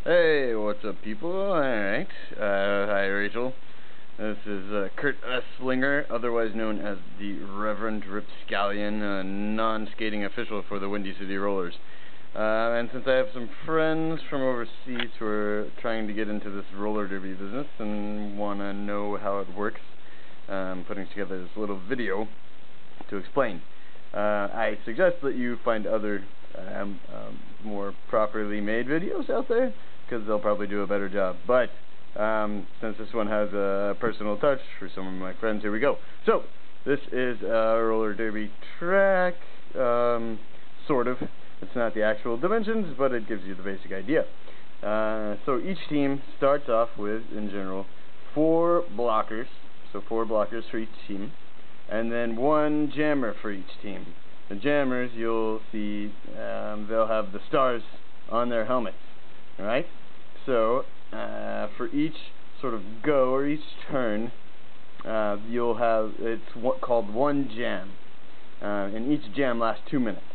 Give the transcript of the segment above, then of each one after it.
Hey, what's up, people? Alright. Hi, Rachel. This is Kurt S. Slinger, otherwise known as the Reverend Rip Scallion, non-skating official for the Windy City Rollers. And since I have some friends from overseas who are trying to get into this roller derby business and want to know how it works, I'm putting together this little video to explain. I suggest that you find other more properly made videos out there, because they'll probably do a better job. But since this one has a personal touch for some of my friends, here we go. So this is a roller derby track, sort of. It's not the actual dimensions, but it gives you the basic idea. So each team starts off with, in general, 4 blockers. So 4 blockers for each team, and then 1 jammer for each team. The jammers, you'll see, they'll have the stars on their helmets. Alright? So, for each sort of go, or each turn, you'll have, it's called 1 jam. And each jam lasts 2 minutes.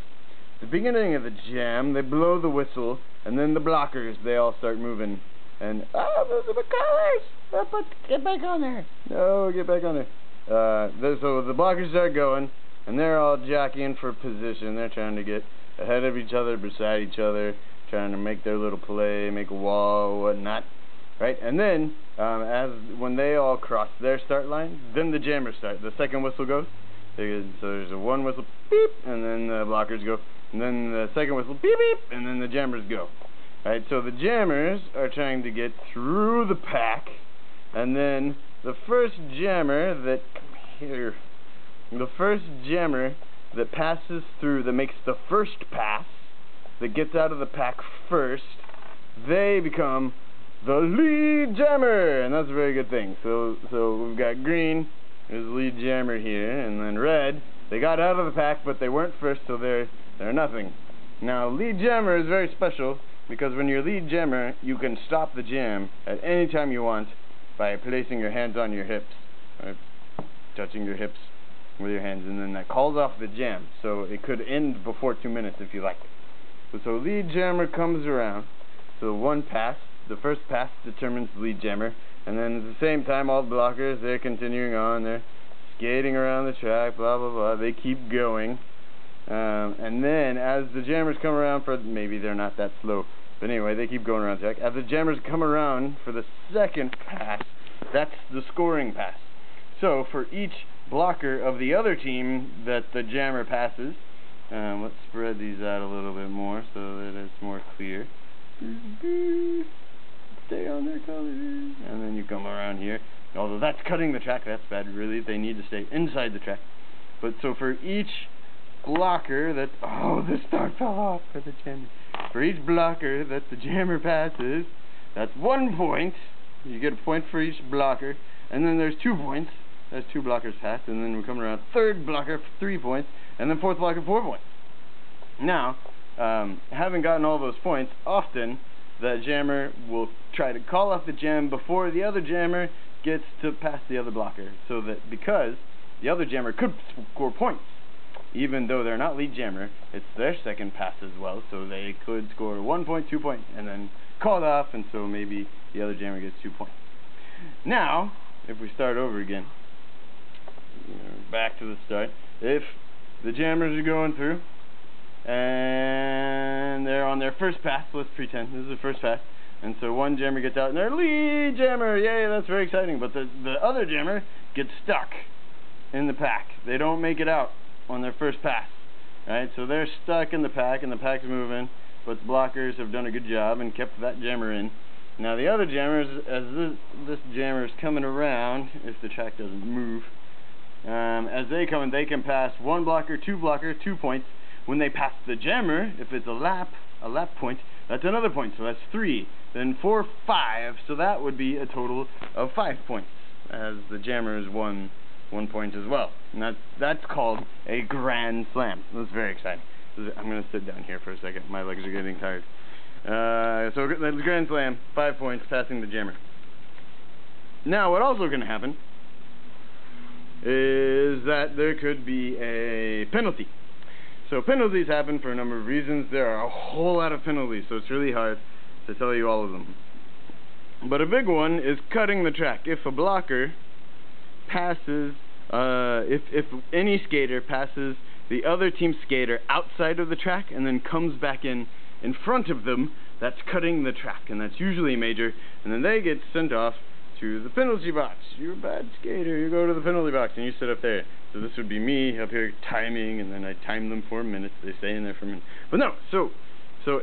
At the beginning of the jam, they blow the whistle, and then the blockers, they all start moving. And, those are the colors! Get back on there! No, get back on there. So the blockers start going, and they're all jockeying for position. They're trying to get ahead of each other, beside each other, trying to make their little play, make a wall, whatnot, right? And then, when they all cross their start line, then the jammers start. The second whistle goes, so there's a 1 whistle, beep, and then the blockers go, and then the second whistle, beep, beep, and then the jammers go. Right? So the jammers are trying to get through the pack, and then the first jammer that, the first jammer that passes through, that makes the first pass, that gets out of the pack first, they become the lead jammer, and that's a very good thing. So we've got green, there's the lead jammer here, and then red, they got out of the pack, but they weren't first, so they're nothing. Now, lead jammer is very special, because when you're lead jammer, you can stop the jam at any time you want by placing your hands on your hips, right? Touching your hips with your hands, and then that calls off the jam. So it could end before 2 minutes if you like. So lead jammer comes around. So 1 pass, the first pass determines the lead jammer, and then at the same time all the blockers, they're continuing on, they're skating around the track, blah blah blah, they keep going. And then as the jammers come around for, maybe they're not that slow, but anyway, they keep going around the track. As the jammers come around for the second pass, that's the scoring pass. So for each blocker of the other team that the jammer passes, let's spread these out a little bit more so that it's more clear. Stay on their colors. And then you come around here. Although that's cutting the track, that's bad, really. They need to stay inside the track. But so for each blocker that, oh, the star fell off for the jammer. For each blocker that the jammer passes, that's 1 point. You get a point for each blocker. And then there's 2 points. There's 2 blockers passed, and then we come around 3rd blocker for 3 points, and then 4th blocker 4 points. Now, having gotten all those points, often the jammer will try to call off the jam before the other jammer gets to pass the other blocker, so that because the other jammer could score points, even though they're not lead jammer, it's their second pass as well, so they could score 1 point, 2 points, and then call it off, and so maybe the other jammer gets 2 points. Now, if we start over again, back to the start. If the jammers are going through and they're on their first pass, let's pretend this is the first pass, and so 1 jammer gets out and they're lead jammer, yay, that's very exciting, but the other jammer gets stuck in the pack. They don't make it out on their first pass, right? So they're stuck in the pack, and the pack's moving, but the blockers have done a good job and kept that jammer in. Now the other jammers, as this jammer is coming around, if the track doesn't move, as they come in, they can pass 1 blocker, 2 points. When they pass the jammer, if it's a lap point, that's another point, so that's 3. Then 4, 5, so that would be a total of 5 points, as the jammer is 1 point as well. And that's called a grand slam. That's very exciting. I'm going to sit down here for a second. My legs are getting tired. So that's a grand slam, 5 points, passing the jammer. Now, what also going to happen is that there could be a penalty. So penalties happen for a number of reasons. There are a whole lot of penalties, so it's really hard to tell you all of them. But a big one is cutting the track. If a blocker passes, if any skater passes the other team's skater outside of the track and then comes back in front of them, that's cutting the track, and that's usually major, and then they get sent off to the penalty box. You're a bad skater, you go to the penalty box and you sit up there. So this would be me up here timing, and then I time them for a minute, they stay in there for a minute. But no, so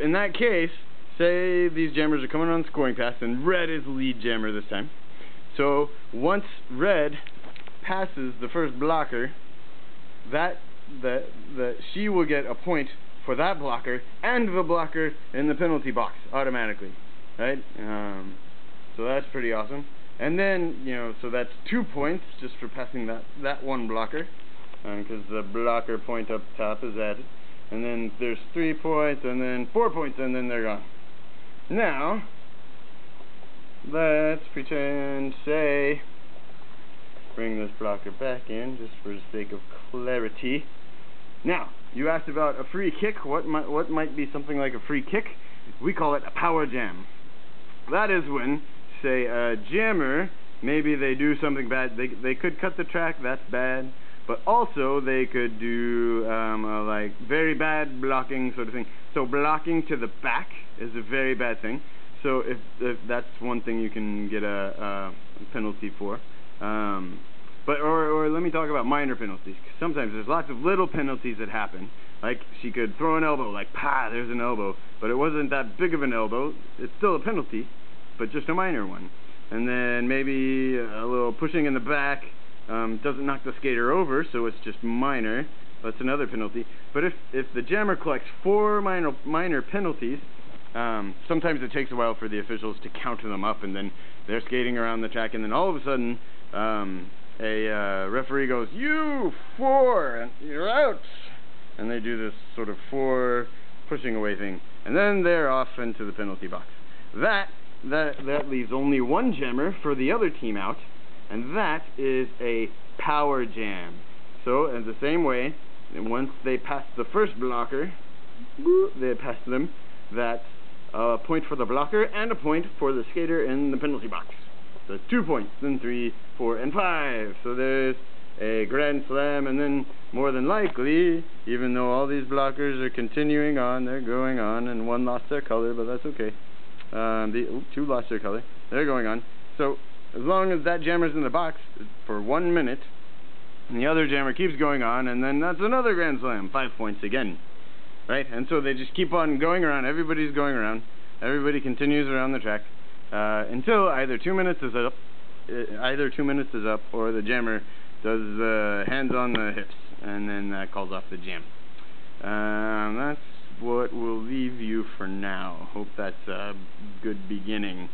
in that case, say these jammers are coming on scoring pass, and red is the lead jammer this time. So once red passes the first blocker, she will get a point for that blocker and the blocker in the penalty box automatically, right? So that's pretty awesome. And then, you know, so that's 2 points just for passing that one blocker, because the blocker point up top is added. And then there's 3 points, and then 4 points, and then they're gone. Now, let's pretend, say, bring this blocker back in just for the sake of clarity. Now, you asked about a free kick. What might be something like a free kick? We call it a power jam. That is when, say, a jammer, maybe they do something bad. They could cut the track, that's bad. But also, they could do like very bad blocking sort of thing. So blocking to the back is a very bad thing. So if that's one thing you can get a penalty for. Or let me talk about minor penalties. Sometimes there's lots of little penalties that happen. Like she could throw an elbow, like there's an elbow, but it wasn't that big of an elbow. It's still a penalty, but just a minor one. And then maybe a little pushing in the back doesn't knock the skater over, so it's just minor. That's another penalty. But if the jammer collects 4 minor penalties, sometimes it takes a while for the officials to count them up, and then they're skating around the track, and then all of a sudden a referee goes, "You 4, and you're out," and they do this sort of 4 pushing away thing, and then they're off into the penalty box. That leaves only one jammer for the other team out, and that is a power jam. So in the same way, once they pass the first blocker, they pass them, that's a point for the blocker and a point for the skater in the penalty box. So 2 points, then 3, 4, and 5. So there's a grand slam, and then more than likely, even though all these blockers are continuing on, they're going on, and one lost their color, but that's okay. 2 lost their color. They're going on. So as long as that jammer's in the box for 1 minute, and the other jammer keeps going on, and then that's another grand slam, 5 points again. Right? And so they just keep on going around. Everybody's going around. Everybody continues around the track until either 2 minutes is up, or the jammer does the hands on the hips, and then that calls off the jam. That's what we'll leave you for now. Hope that's a good beginning.